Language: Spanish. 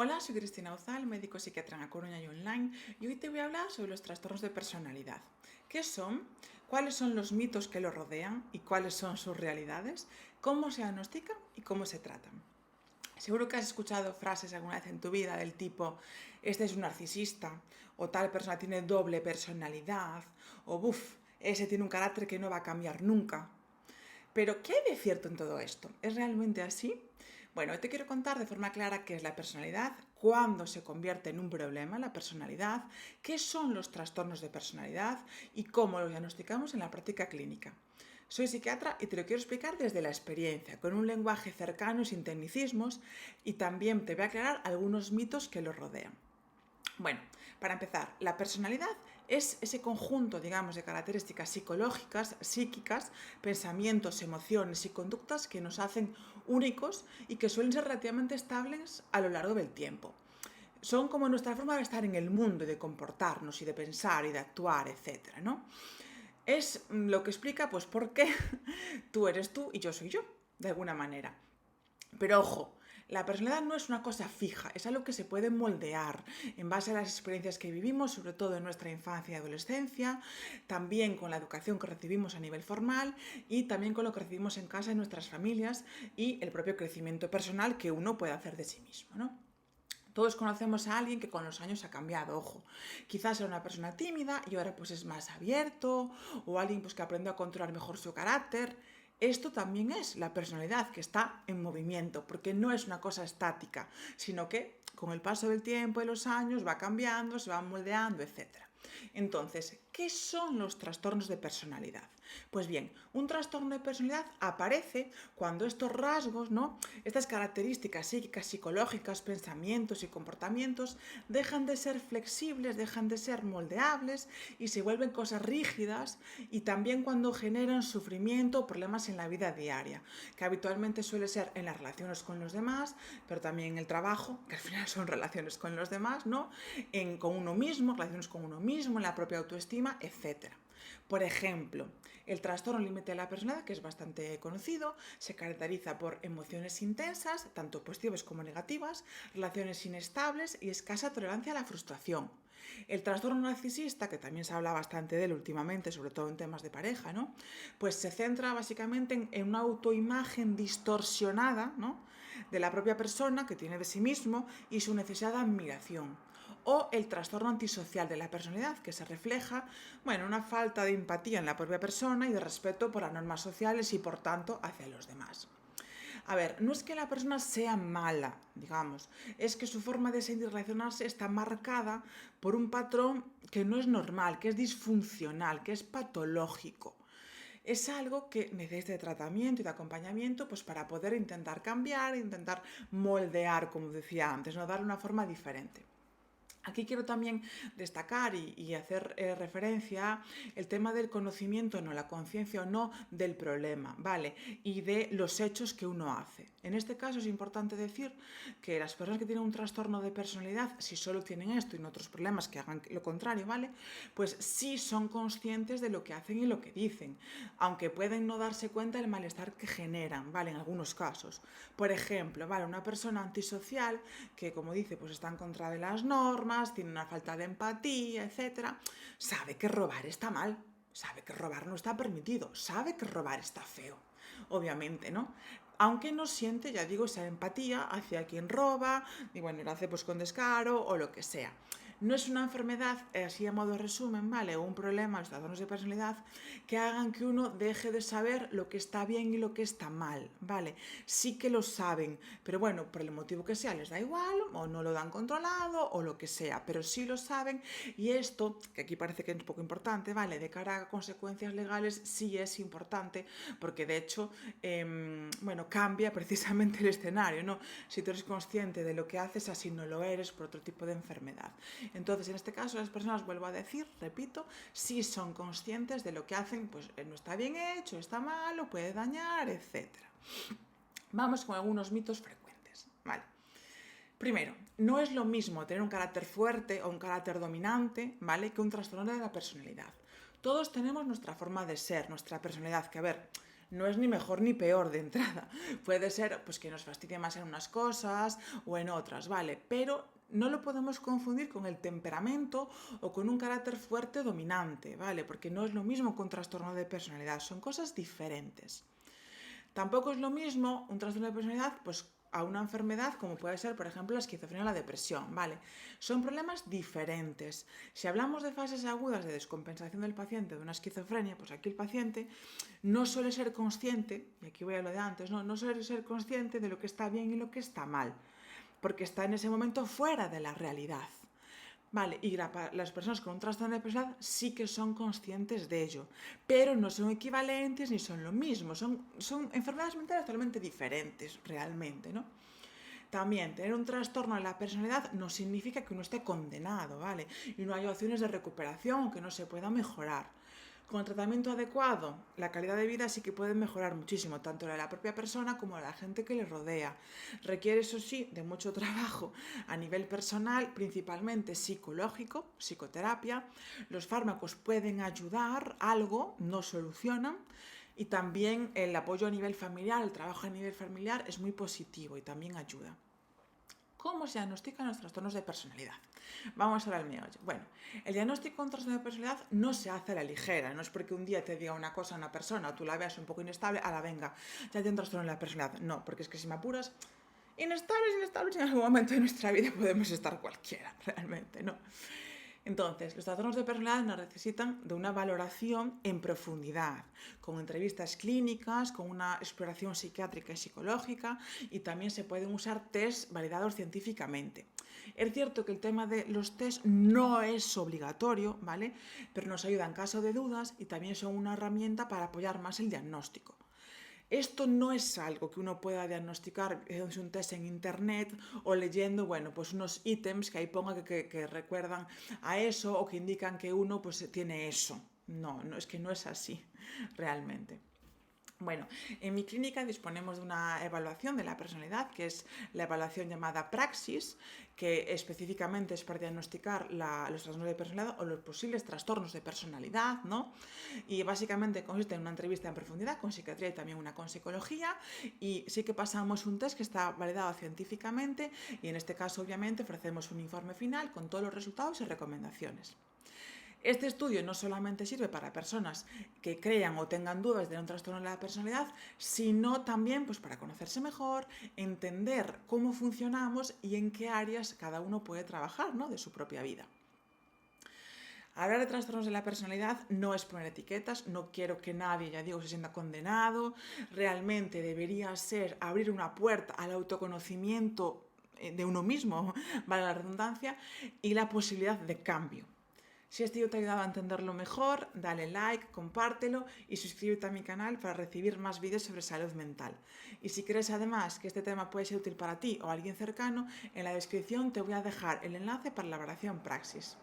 Hola, soy Cristina Ozal, médico psiquiatra en A Coruña y online, y hoy te voy a hablar sobre los trastornos de personalidad. ¿Qué son? ¿Cuáles son los mitos que los rodean y cuáles son sus realidades? ¿Cómo se diagnostican y cómo se tratan? Seguro que has escuchado frases alguna vez en tu vida del tipo, este es un narcisista, o tal persona tiene doble personalidad, o buf, ese tiene un carácter que no va a cambiar nunca. Pero, ¿qué hay de cierto en todo esto? ¿Es realmente así? Bueno, hoy te quiero contar de forma clara qué es la personalidad, cuándo se convierte en un problema la personalidad, qué son los trastornos de personalidad y cómo los diagnosticamos en la práctica clínica. Soy psiquiatra y te lo quiero explicar desde la experiencia, con un lenguaje cercano y sin tecnicismos, y también te voy a aclarar algunos mitos que lo rodean. Bueno, para empezar, la personalidad es ese conjunto, digamos, de características psicológicas, psíquicas, pensamientos, emociones y conductas que nos hacen únicos y que suelen ser relativamente estables a lo largo del tiempo. Son como nuestra forma de estar en el mundo y de comportarnos y de pensar y de actuar, etcétera, ¿no? Es lo que explica, pues, por qué tú eres tú y yo soy yo, de alguna manera. Pero ojo, la personalidad no es una cosa fija, es algo que se puede moldear en base a las experiencias que vivimos, sobre todo en nuestra infancia y adolescencia, también con la educación que recibimos a nivel formal y también con lo que recibimos en casa en nuestras familias y el propio crecimiento personal que uno puede hacer de sí mismo, ¿no? Todos conocemos a alguien que con los años ha cambiado, ojo. Quizás era una persona tímida y ahora pues es más abierto, o alguien pues que aprendió a controlar mejor su carácter. Esto también es la personalidad que está en movimiento, porque no es una cosa estática, sino que con el paso del tiempo y los años va cambiando, se va moldeando, etc. Entonces, ¿qué son los trastornos de personalidad? Pues bien, un trastorno de personalidad aparece cuando estos rasgos, ¿no? Estas características psíquicas, psicológicas, pensamientos y comportamientos dejan de ser flexibles, dejan de ser moldeables y se vuelven cosas rígidas, y también cuando generan sufrimiento o problemas en la vida diaria, que habitualmente suele ser en las relaciones con los demás, pero también en el trabajo, que al final son relaciones con los demás, ¿no? Con uno mismo, relaciones con uno mismo, en la propia autoestima, etc. Por ejemplo, el trastorno límite de la personalidad, que es bastante conocido, se caracteriza por emociones intensas, tanto positivas como negativas, relaciones inestables y escasa tolerancia a la frustración. El trastorno narcisista, que también se habla bastante de él últimamente, sobre todo en temas de pareja, ¿no? Pues se centra básicamente en una autoimagen distorsionada, ¿no? De la propia persona que tiene de sí mismo y su necesidad de admiración. O el trastorno antisocial de la personalidad, que se refleja, bueno, una falta de empatía en la propia persona y de respeto por las normas sociales y por tanto hacia los demás. A ver, no es que la persona sea mala, digamos, es que su forma de sentir y relacionarse está marcada por un patrón que no es normal, que es disfuncional, que es patológico. Es algo que necesita de tratamiento y de acompañamiento, pues para poder intentar cambiar, intentar moldear, como decía antes, no darle una forma diferente. Aquí quiero también destacar y hacer referencia el tema del conocimiento, no, la conciencia o no del problema, ¿vale? Y de los hechos que uno hace. En este caso es importante decir que las personas que tienen un trastorno de personalidad, si solo tienen esto y no otros problemas que hagan lo contrario, ¿vale? Pues sí son conscientes de lo que hacen y lo que dicen, aunque pueden no darse cuenta del malestar que generan, ¿vale? En algunos casos. Por ejemplo, ¿vale? Una persona antisocial que, como dice, pues está en contra de las normas, tiene una falta de empatía, etcétera, sabe que robar está mal, sabe que robar no está permitido, sabe que robar está feo, obviamente, ¿no? Aunque no siente, ya digo, esa empatía hacia quien roba, y bueno, lo hace pues con descaro o lo que sea. No es una enfermedad, así a modo de resumen, ¿vale? O un problema, los trastornos de personalidad, que hagan que uno deje de saber lo que está bien y lo que está mal, ¿vale? Sí que lo saben, pero bueno, por el motivo que sea, les da igual, o no lo dan controlado, o lo que sea, pero sí lo saben, y esto, que aquí parece que es un poco importante, ¿vale? De cara a consecuencias legales, sí es importante, porque de hecho, bueno, cambia precisamente el escenario, ¿no? Si tú eres consciente de lo que haces, así no lo eres por otro tipo de enfermedad. Entonces, en este caso, las personas, vuelvo a decir, repito, sí son conscientes de lo que hacen, pues no está bien hecho, está malo, puede dañar, etc. Vamos con algunos mitos frecuentes, ¿vale? Primero, no es lo mismo tener un carácter fuerte o un carácter dominante, ¿vale? Que un trastorno de la personalidad. Todos tenemos nuestra forma de ser, nuestra personalidad, que a ver, no es ni mejor ni peor de entrada. Puede ser pues que nos fastidie más en unas cosas o en otras, ¿vale? Pero no lo podemos confundir con el temperamento o con un carácter fuerte dominante, ¿vale? Porque no es lo mismo que un trastorno de personalidad, son cosas diferentes. Tampoco es lo mismo un trastorno de personalidad, pues a una enfermedad como puede ser, por ejemplo, la esquizofrenia o la depresión, ¿vale? Son problemas diferentes. Si hablamos de fases agudas de descompensación del paciente de una esquizofrenia, pues aquí el paciente no suele ser consciente, y aquí voy a lo de antes, no suele ser consciente de lo que está bien y lo que está mal, porque está en ese momento fuera de la realidad. Vale, y las personas con un trastorno de personalidad sí que son conscientes de ello, pero no son equivalentes ni son lo mismo, son enfermedades mentales totalmente diferentes realmente, ¿no? También, tener un trastorno de la personalidad no significa que uno esté condenado, ¿vale? Y no hay opciones de recuperación o que no se pueda mejorar. Con el tratamiento adecuado, la calidad de vida sí que puede mejorar muchísimo, tanto la de la propia persona como la de la gente que le rodea. Requiere, eso sí, de mucho trabajo a nivel personal, principalmente psicológico, psicoterapia. Los fármacos pueden ayudar algo, no solucionan. Y también el apoyo a nivel familiar, el trabajo a nivel familiar es muy positivo y también ayuda. ¿Cómo se diagnostican los trastornos de personalidad? Vamos ahora al meollo. Bueno, el diagnóstico de un trastorno de personalidad no se hace a la ligera, no es porque un día te diga una cosa a una persona o tú la veas un poco inestable, a la venga, ya tiene un trastorno de la personalidad. No, porque es que si me apuras, inestables, en algún momento de nuestra vida podemos estar cualquiera, realmente, ¿no? Entonces, los trastornos de personalidad necesitan de una valoración en profundidad, con entrevistas clínicas, con una exploración psiquiátrica y psicológica, y también se pueden usar test validados científicamente. Es cierto que el tema de los test no es obligatorio, ¿vale? Pero nos ayuda en caso de dudas y también son una herramienta para apoyar más el diagnóstico. Esto no es algo que uno pueda diagnosticar haciendo un test en internet o leyendo, bueno, pues unos ítems que ahí ponga que recuerdan a eso o que indican que uno pues tiene eso. No, es que no es así realmente. Bueno, en mi clínica disponemos de una evaluación de la personalidad, que es la evaluación llamada Praxis, que específicamente es para diagnosticar los trastornos de personalidad o los posibles trastornos de personalidad, ¿no? Y básicamente consiste en una entrevista en profundidad con psiquiatría y también una con psicología, y sí que pasamos un test que está validado científicamente y en este caso obviamente ofrecemos un informe final con todos los resultados y recomendaciones. Este estudio no solamente sirve para personas que crean o tengan dudas de un trastorno de la personalidad, sino también pues, para conocerse mejor, entender cómo funcionamos y en qué áreas cada uno puede trabajar, ¿no? De su propia vida. Hablar de trastornos de la personalidad no es poner etiquetas, no quiero que nadie, ya digo, se sienta condenado, realmente debería ser abrir una puerta al autoconocimiento de uno mismo, vale la redundancia, y la posibilidad de cambio. Si este vídeo te ha ayudado a entenderlo mejor, dale like, compártelo y suscríbete a mi canal para recibir más vídeos sobre salud mental. Y si crees además que este tema puede ser útil para ti o a alguien cercano, en la descripción te voy a dejar el enlace para la evaluación Praxis.